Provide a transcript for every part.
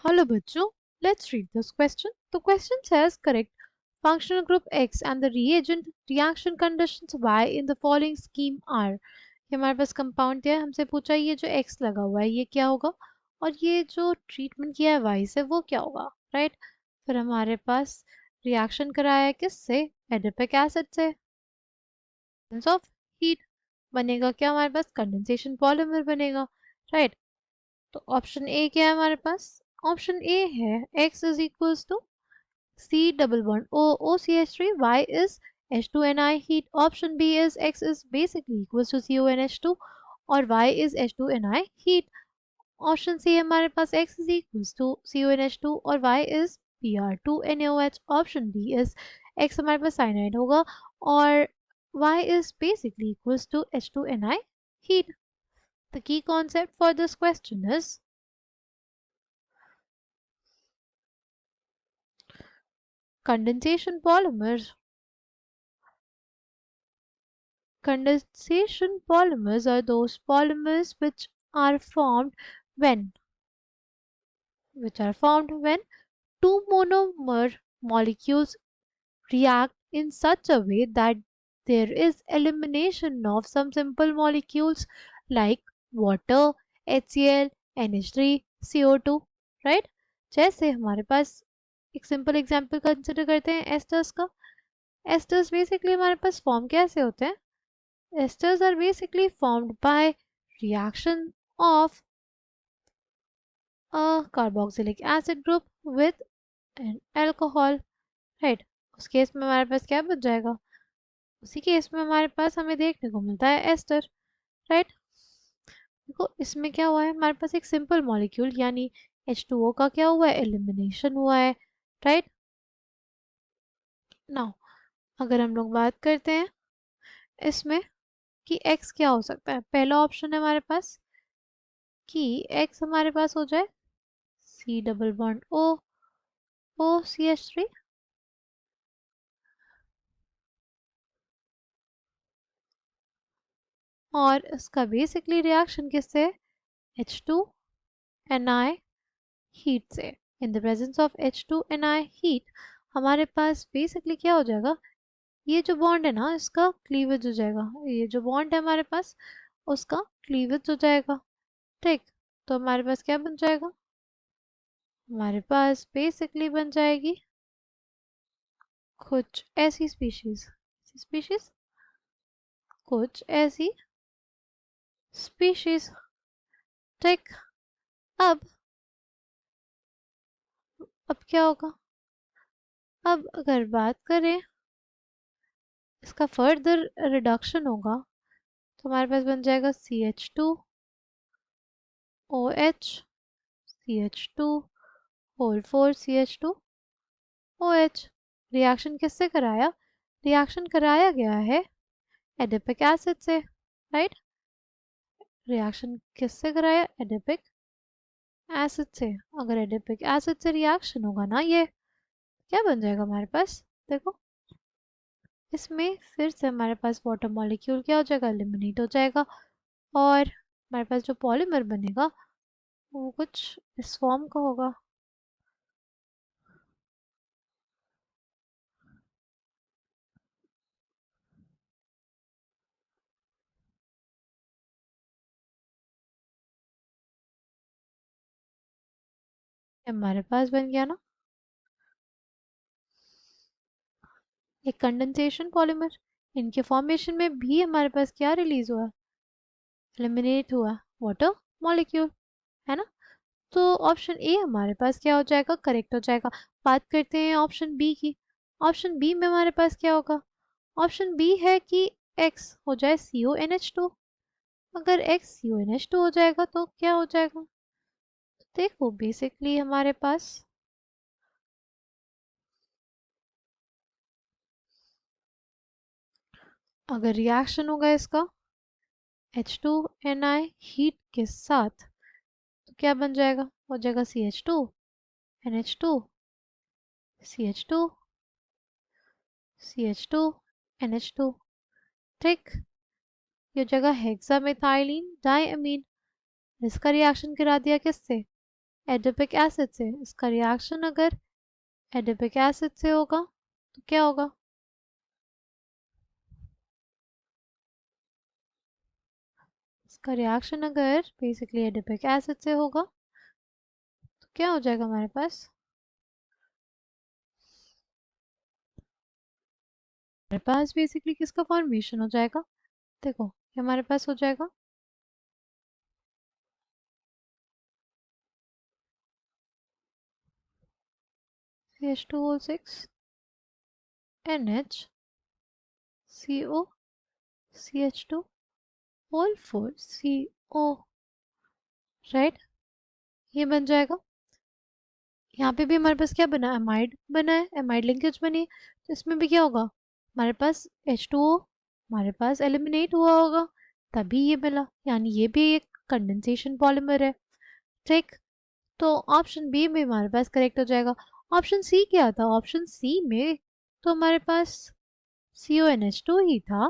Hello बच्चों, let's read this question. The question says correct functional group X and the reagent reaction conditions Y in the following scheme are. ये हमारे पास compound दिया है, हमसे पूछा ये जो X लगा हुआ है ये क्या होगा और ये जो ट्रीटमेंट किया है Y से वो क्या होगा, राइट? फिर हमारे पास रिएक्शन कराया है किससे? एडिपिक एसिड से। ऑफ हीट बनेगा क्या हमारे पास? कंडेंसेशन पॉलीमर बनेगा, राइट? तो ऑप्शन ए क्या है हमारे पास? ऑप्शन ए है x is equals to C double bond O OCH3 Y is H2NI heat. Option B is X is basically equals to CONH2 और Y is H2NI heat. Option C हमारे पास X is equals to CONH2 और Y is Br2NaOH. Option D is X हमारे पास cyanide होगा और Y is basically equals to H2NI heat. The key concept for this question is condensation polymers. Condensation polymers are those polymers when which are formed when two monomer molecules react in such a way that there is elimination of some simple molecules like water, HCl, NH3, CO2, right? जैसे हमारे पास एक simple example consider करते हैं asters का। Asters basically हमारे पास form कैसे होते हैं? Esters are basically formed by reaction of a carboxylic acid group with an alcohol, right? उस केस में हमारे पास क्या बच जाएगा? उसी केस में हमारे पास हमें देखने को मिलता है एस्टर, राइट? देखो इसमें क्या हुआ है, हमारे पास एक सिंपल मॉलिक्यूल यानी H2O का क्या हुआ है? एलिमिनेशन हुआ है, राइट? नाउ अगर हम लोग बात करते हैं इसमें कि X क्या हो सकता है, पहला ऑप्शन है हमारे पास कि X हमारे पास हो जाए C double bond O OCH3 और इसका बेसिकली रिएक्शन किससे? H2Ni हीट से। In the presence of H2Ni heat हमारे पास बेसिकली क्या हो जाएगा? ये जो बॉन्ड है ना इसका क्लीवेज हो जाएगा, ये जो बॉन्ड है हमारे पास उसका क्लीवेज हो जाएगा, ठीक? तो हमारे पास क्या बन जाएगा? हमारे पास बेसिकली बन जाएगी कुछ ऐसी स्पीशीज कुछ ऐसी स्पीशीज, ठीक? अब क्या होगा? अब अगर बात करें इसका फर्दर रिडक्शन होगा तो हमारे पास बन जाएगा CH2OH CH2 whole 4 CH2OH। Reaction किससे कराया? रिएक्शन कराया गया है एडिपिक एसिड से, राइट? रिएक्शन किससे कराया? एडिपिक एसिड से। अगर एडिपिक एसिड से रिएक्शन होगा ना ये क्या बन जाएगा हमारे पास? देखो इसमें फिर से हमारे पास वाटर मॉलिक्यूल क्या हो जाएगा? एलिमिनेट हो जाएगा और हमारे पास जो पॉलीमर बनेगा वो कुछ इस फॉर्म का होगा। हमारे पास बन गया ना एक कंडेंसेशन पॉलीमर। इनके फॉर्मेशन में भी हमारे पास क्या रिलीज हुआ? एलिमिनेट हुआ वाटर मॉलिक्यूल, है ना? तो ऑप्शन ए हमारे पास क्या हो जाएगा? करेक्ट हो जाएगा। बात करते हैं ऑप्शन बी की। ऑप्शन बी में हमारे पास क्या होगा? ऑप्शन बी है कि x हो जाए CONH2। अगर x CONH2 हो जाएगा तो क्या हो जाएगा? तो देखो बेसिकली हमारे पास अगर रिएक्शन होगा इसका H2Ni हीट के साथ तो क्या बन जाएगा? हो जाएगा CH2 NH2 CH2 CH2 NH2, ठीक? ये जगह हेक्सामेथाइलिन डाइअमीन, इसका रिएक्शन करा दिया किससे? एडिपिक एसिड से। इसका रिएक्शन अगर एडिपिक एसिड से होगा तो क्या होगा? इसका रिएक्शन अगर बेसिकली एडिपिक एसिड से होगा तो क्या हो जाएगा हमारे पास? हमारे पास बेसिकली किसका फॉर्मेशन हो जाएगा? देखो ये हमारे पास हो जाएगा CH2O6 NH CO CH2 whole 4 CO, right? ये बन जाएगा। यहाँ पे भी हमारे पास क्या बना? एमाइड बना है, एमाइड लिंकेज बनी है। तो इसमें भी क्या होगा? हमारे पास H2O हमारे पास एलिमिनेट हुआ होगा, तभी ये मिला, यानी ये भी एक कंडेंसेशन पॉलीमर है। ठीक, तो ऑप्शन बी में हमारे पास करेक्ट हो जाएगा। ऑप्शन सी क्या था? ऑप्शन सी में तो हमारे पास CONH2 ही था,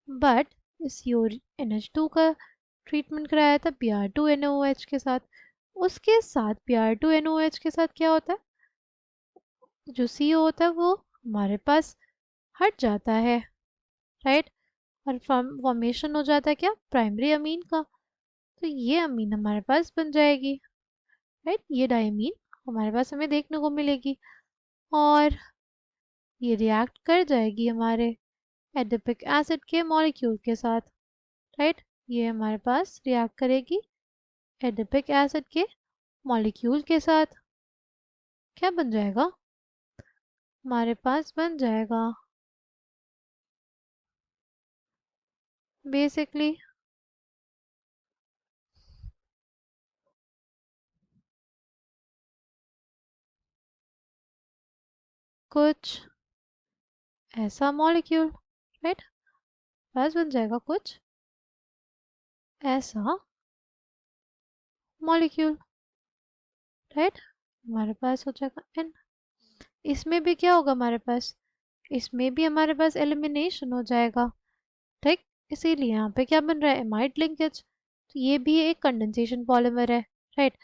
बट इस CONH2 का ट्रीटमेंट कराया था Br2NOH के साथ। उसके साथ Br2NOH के साथ क्या होता है? जो CO होता है वो हमारे पास हट जाता है, राइट? और फॉर्मेशन हो जाता है क्या? प्राइमरी अमीन का। तो ये अमीन हमारे पास बन जाएगी, राइट? ये डायमीन हमारे पास हमें देखने को मिलेगी और ये रिएक्ट कर जाएगी हमारे एडिपिक एसिड के मॉलिक्यूल के साथ, राइट? ये हमारे पास रिएक्ट करेगी एडिपिक एसिड के मॉलिक्यूल के साथ। क्या बन जाएगा? हमारे पास बन जाएगा बेसिकली कुछ ऐसा मॉलिक्यूल, राइट? बस बन जाएगा कुछ ऐसा मॉलिक्यूल, राइट? हमारे पास हो जाएगा एन। इसमें भी क्या होगा हमारे पास? इसमें भी हमारे पास एलिमिनेशन हो जाएगा, ठीक? इसीलिए यहाँ पे क्या बन रहा है? Amide linkage. तो ये भी एक कंडेंसेशन पॉलीमर है, राइट?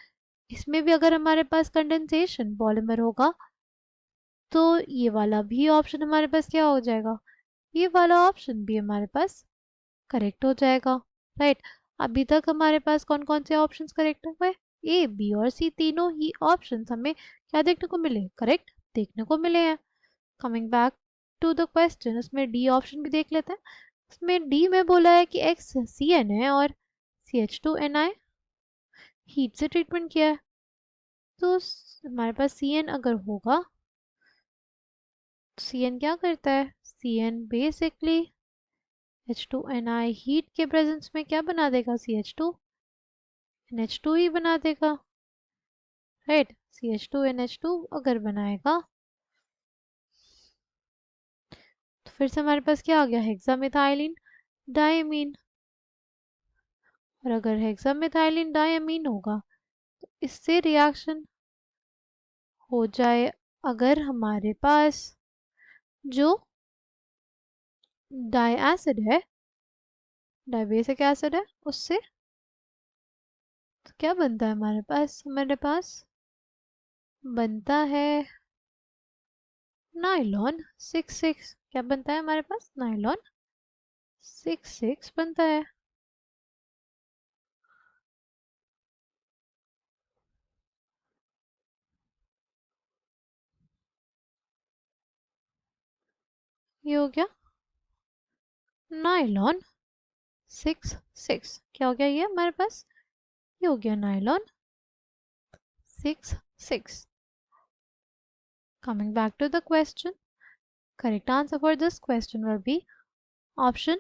इसमें भी अगर हमारे पास कंडेंसेशन पॉलीमर होगा तो ये वाला भी ऑप्शन हमारे पास क्या हो जाएगा? ये वाला ऑप्शन भी हमारे पास करेक्ट हो जाएगा, राइट? अभी तक हमारे पास कौन कौन से ऑप्शंस करेक्ट हुए? ए बी और सी तीनों ही ऑप्शंस हमें क्या देखने को मिले? करेक्ट देखने को मिले हैं। Coming back to the question, उसमें डी ऑप्शन भी देख लेते हैं। उसमें डी में बोला है कि एक्स सी एन है और CH2NI हीट से ट्रीटमेंट किया है। तो हमारे पास CN अगर होगा तो CN क्या करता है? CN बेसिकली H2NI हीट के प्रेजेंस में क्या बना देगा? CH2 NH2 ही बना देगा, राइट? CH2 NH2 अगर बनाएगा तो फिर से हमारे पास क्या आ गया? हेक्सामेथाइलिन डायमीन। और अगर हेक्सामेथाइलिन डायमीन होगा तो इससे रिएक्शन हो जाए अगर हमारे पास जो डाई एसिड है, डाइबेसिक एसिड है, उससे तो क्या बनता है हमारे पास? हमारे पास बनता है नाइलॉन 6,6। क्या बनता है हमारे पास? नाइलॉन 6,6 बनता है। ये हो गया नाइलॉन 6,6। क्या हो गया ये हमारे पास? ये हो गया nylon 6,6। Coming back to the question, correct answer for this question will be option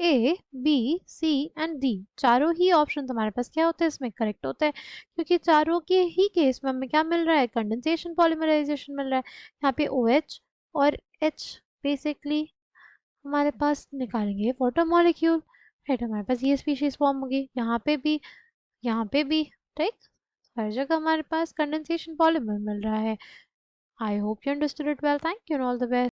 A, B, C and D। चारों ही ऑप्शन हमारे पास क्या होते हैं? इसमें करेक्ट होता है, क्योंकि चारों के ही केस में हमें क्या मिल रहा है? कंडेंसेशन पॉलीमराइजेशन मिल रहा है। यहाँ पे OH और H बेसिकली हमारे पास निकालेंगे वाटर मॉलिक्यूल, राइट? हमारे पास ये स्पीशीज फॉर्म होगी। यहाँ पे भी, राइट? हर जगह हमारे पास कंडेंसेशन पॉलीमर मिल रहा है। I hope you understood it well. Thank you, all the best.